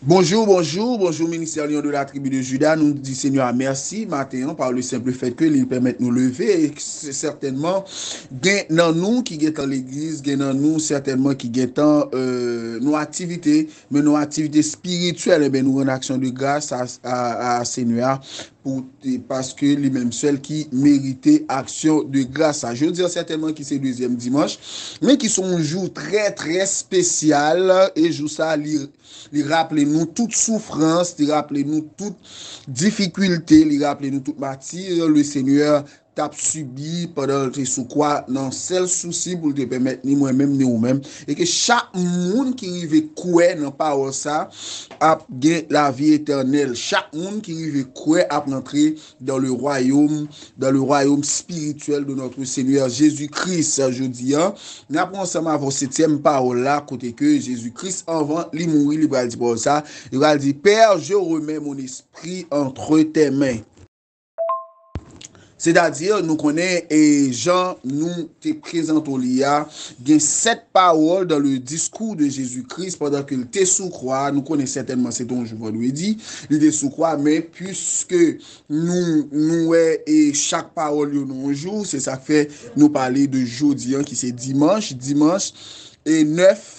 Bonjour, ministère Lion de la tribu de Juda. Nous dit Seigneur merci matin par le simple fait que il permet de nous lever et c'est certainement gain dans nous qui est dans l'église, gain dans nous certainement qui est dans nos activités, mais nos activités spirituelles, et bien nous rendons action de grâce à Seigneur pour, parce que lui-même seul qui méritait action de grâce. Je veux dire certainement que c'est le deuxième dimanche, mais qui sont un jour très spécial et jour ça, il rappelle nous toute souffrance, il rappelle nous toute difficulté, il rappelle nous toute matière, le Seigneur t'a subi pendant le sous quoi dans seul souci pour te permettre ni moi-même ni vous-même et que chaque monde qui arrive croire dans parole ça a gagné la vie éternelle. Chaque monde qui arrive croire a entrer dans le royaume spirituel de notre Seigneur Jésus-Christ. Je dis, nous apprenons ensemble à vos septième parole là, côté que Jésus-Christ avant il mourir, il va dire pour ça, il va dire Père, je remets mon esprit entre tes mains. C'est-à-dire, nous connaissons et Jean nous te présente au lia, il y a 7 paroles dans le discours de Jésus-Christ pendant qu'il était sous croix. Nous connaissons certainement, c'est ton je lui dit, il était sous croix, mais puisque nous et chaque parole nous joue, c'est ça fait nous parler de jeudi, qui c'est dimanche et 9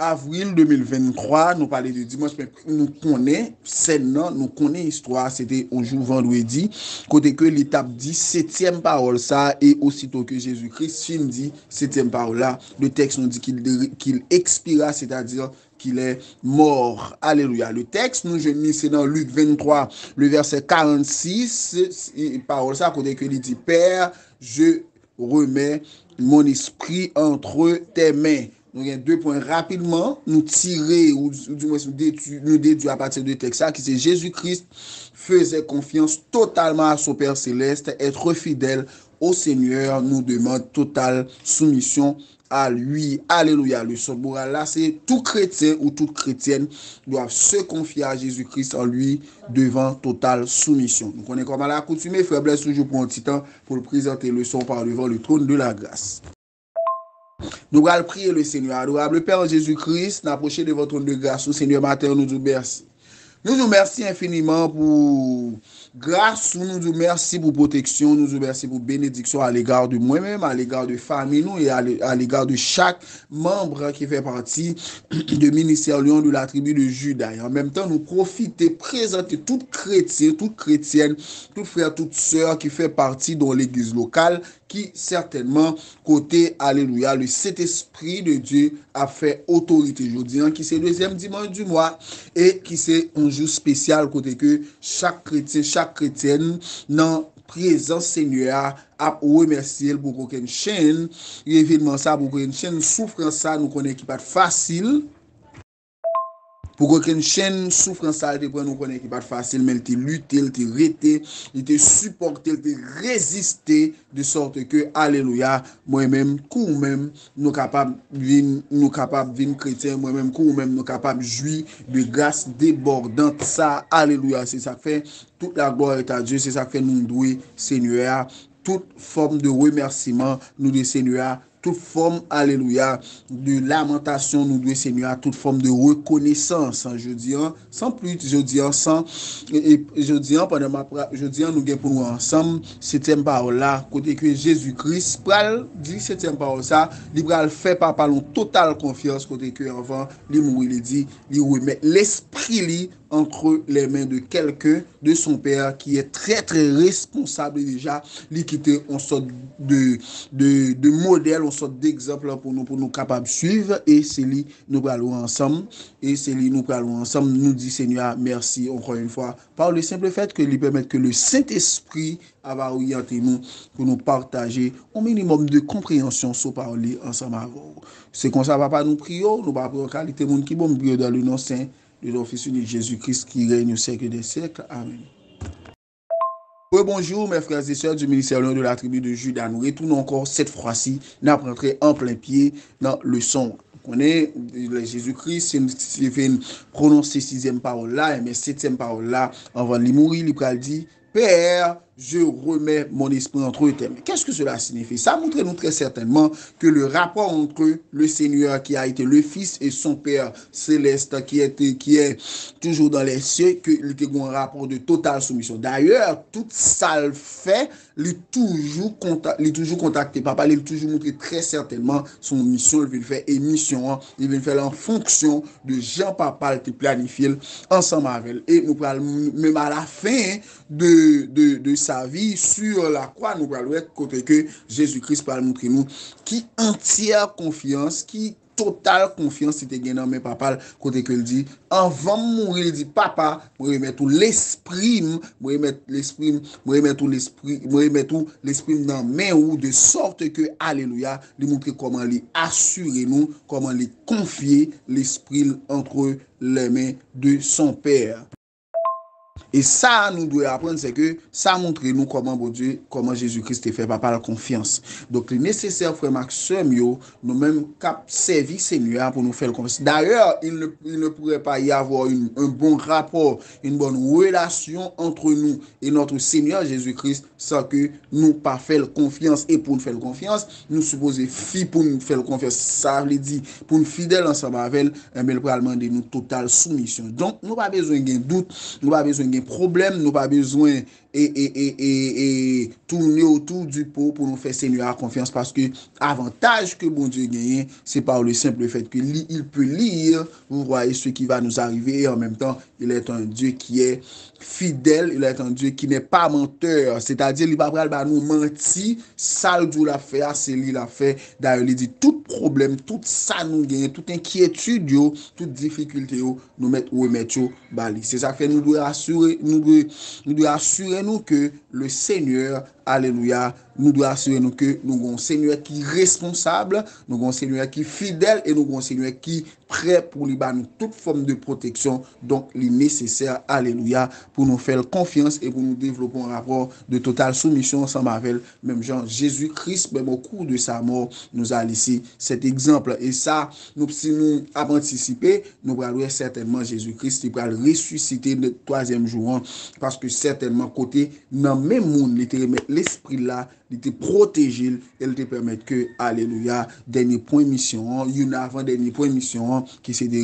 avril 2023, nous parlons de dimanche, mais nous connaissons scène, nous connaissons l'histoire, c'était un jour vendredi, côté que l'étape dit septième parole ça, et aussitôt que Jésus-Christ fin dit septième parole là, le texte nous dit qu'il expira, c'est-à-dire qu'il est mort. Alléluia. Le texte, nous je c'est dans Luc 23, le verset 46, parole ça, côté que il dit, Père, je remets mon esprit entre tes mains. Donc, il y a 2 points rapidement, nous tirer, ou du moins nous déduire à partir du texte, qui c'est Jésus-Christ faisait confiance totalement à son Père Céleste, être fidèle au Seigneur nous demande totale soumission à lui. Alléluia. Le son moral là, c'est tout chrétien ou toute chrétienne doivent se confier à Jésus-Christ en lui devant totale soumission. Donc, on est comme à l'accoutumée, frère Blaise toujours pour un petit temps pour le présenter le son par devant le trône de la grâce. Nous allons prier le Seigneur. Adorable Père Jésus-Christ, n'approchez de votre trône de grâce. Au Seigneur matin, nous vous merci. Nous vous remercions infiniment pour grâce, nous vous remercions pour protection, nous vous remercions pour bénédiction à l'égard de moi-même, à l'égard de famille, nous et à l'égard de chaque membre qui fait partie du ministère Lion de la tribu de Juda. Et en même temps, nous profiter, présenter tout chrétien, toute chrétienne, tout frère, toute sœur qui fait partie de l'église locale, qui certainement, côté, alléluia, le Saint-Esprit de Dieu a fait autorité aujourd'hui, qui c'est le deuxième dimanche du mois, et qui c'est un jour spécial, côté que chaque chrétien, chaque chrétienne, dans présence Seigneur, à remercier pour aucune chaîne, événement ça, pour aucune chaîne, souffrance ça, nous connaissons qui pas facile, pour qu'aucune chaîne souffrance ça te prend nous connaît qui pas facile mais il te lutter il te rester il te supporter il te résister de sorte que alléluia moi-même coup même nous capable vivre chrétien moi-même coup même nous capable jouir de grâce débordante ça alléluia c'est ça fait toute la gloire est à Dieu c'est ça fait nous douer Seigneur toute forme de remerciement nous de Seigneur toute forme, alléluia, de lamentation, nous devons, Seigneur, toute forme de reconnaissance, je dis, sans plus, je dis, sans, et je dis, pendant je dis, nous gagnons pour nous ensemble, septième parole là, côté que Jésus-Christ, pral, dit septième parole ça, il pral fait par parlons totale confiance, côté que avant, il mourit, il dit, il remet l'esprit, entre les mains de quelqu'un, de son père, qui est très responsable déjà, lui qui était en sorte de modèle, en sorte d'exemple pour nous capables de suivre, et c'est lui, nous allons ensemble, nous dit Seigneur, merci encore une fois, par le simple fait que lui permettre que le Saint-Esprit va orienter nous, pour nous partager au minimum de compréhension sur parler ensemble avec vous. C'est comme ça, papa, nous prions, nous prions en qualité monde qui bon, nous prions dans le nom saint de notre Fils unique Jésus-Christ qui règne au siècle des siècles. Amen. Bonjour mes frères et sœurs du ministère de la tribu de Juda. Nous retournons encore cette fois-ci, nous rentrons en plein pied dans le son. On est Jésus-Christ, c'est fait prononcer sixième parole là, mais septième parole là, avant de mourir, il a dit, Père, je remets mon esprit entre tes mains. Qu'est-ce que cela signifie? Ça montre nous très certainement que le rapport entre le Seigneur qui a été le Fils et son Père céleste qui est toujours dans les cieux, qu'il y a un rapport de totale soumission. D'ailleurs, tout ça le fait, il est toujours contacté papa, il toujours montré très certainement son mission, il veut faire émission, il veut faire en fonction de Jean Papa qui planifie ensemble avec elle. Et nous parlons même à la fin de sa vie sur la croix, nous parlons côté que Jésus-Christ parle montrer nous qui entière confiance, qui totale confiance c'était gagné dans mes papa côté que il dit avant de mourir il dit papa moi remettre tout l'esprit moi remettre l'esprit moi remettre tout l'esprit moi remettre tout l'esprit dans main ou de sorte que alléluia lui montrer comment lui assurer nous comment lui confier l'esprit entre les mains de son père. Et ça, nous devons apprendre, c'est que ça montre nous comment, bon Dieu, comment Jésus-Christ te fait papa la confiance. Donc, il est nécessaire, frère Maxime, nous-mêmes, cap servir Seigneur pour nous faire confiance. D'ailleurs, il ne pourrait pas y avoir un bon rapport, une bonne relation entre nous et notre Seigneur Jésus-Christ sans que nous pas faire confiance. Et pour nous faire confiance, nous supposons fi pour nous faire confiance. Ça veut dire, pour nous fidèles ensemble avec elle, mais il peut demander nous totale soumission. Donc, nous pas besoin de doute, nous pas besoin de problème, nous pas besoin et tourner autour du pot pour nous faire Seigneur confiance parce que avantage que bon Dieu gagne, c'est par le simple fait que il peut lire, vous voyez ce qui va nous arriver et en même temps, il est un Dieu qui est fidèle, il est un Dieu qui n'est pas menteur, c'est-à-dire il va pas nous mentir, ça le Dieu l'a fait, c'est lui l'a fait. D'ailleurs, il dit tout problème, tout ça nous gagne, toute inquiétude, toute difficulté, nous mettre bali. C'est ça que fait nous devons assurer nous que le Seigneur, alléluia, nous devons assurer nous que nous avons un Seigneur qui est responsable, nous avons un Seigneur qui est fidèle et nous avons un Seigneur qui est prêt pour lui donner toute forme de protection. Donc, il est nécessaire, alléluia, pour nous faire confiance et pour nous développer un rapport de totale soumission ensemble avec même Jean Jésus-Christ, même au cours de sa mort, nous a laissé cet exemple. Et ça, si nous avons anticipé, nous allons certainement Jésus-Christ qui va ressusciter le troisième jour, parce que certainement, côté, dans le même monde, il était l'esprit là, il était protégé, il te permet que, alléluia, dernier point mission, une avant dernier point mission, qui c'est de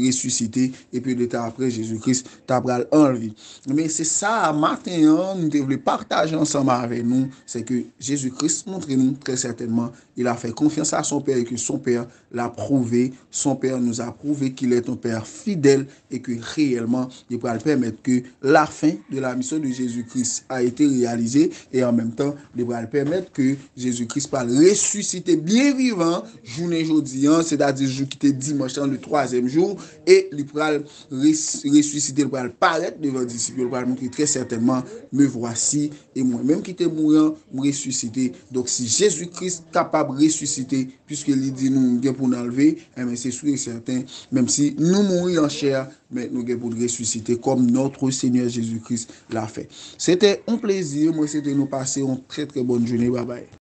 ressusciter, et puis de temps après, Jésus-Christ t'a en vie. Mais c'est ça, matin, nous devons partager ensemble avec nous, c'est que Jésus-Christ montre nous très certainement, il a fait confiance à son Père et que son Père l'a prouvé, son Père nous a prouvé qu'il est un Père fidèle et que réellement, il pourra permettre que la fin de la mission de Jésus-Christ a été réalisée et en même temps, il pourra permettre que Jésus-Christ va ressusciter bien vivant, journée jeudi, c'est-à-dire jour qui était dimanche, le troisième jour, et il pourra ressusciter, il pourra paraître devant les disciples, il pourra montrer très certainement, me voici, et moi-même qui était mourant, me ressusciter. Donc si Jésus-Christ est capable de ressusciter, puisqu'il dit nous pour nous enlever, c'est sûr et certain, même si nous mourons en chair, mais nous avons pour ressusciter comme notre Seigneur Jésus-Christ l'a fait. C'était un plaisir, moi c'était nous passer une très très bonne journée, bye bye.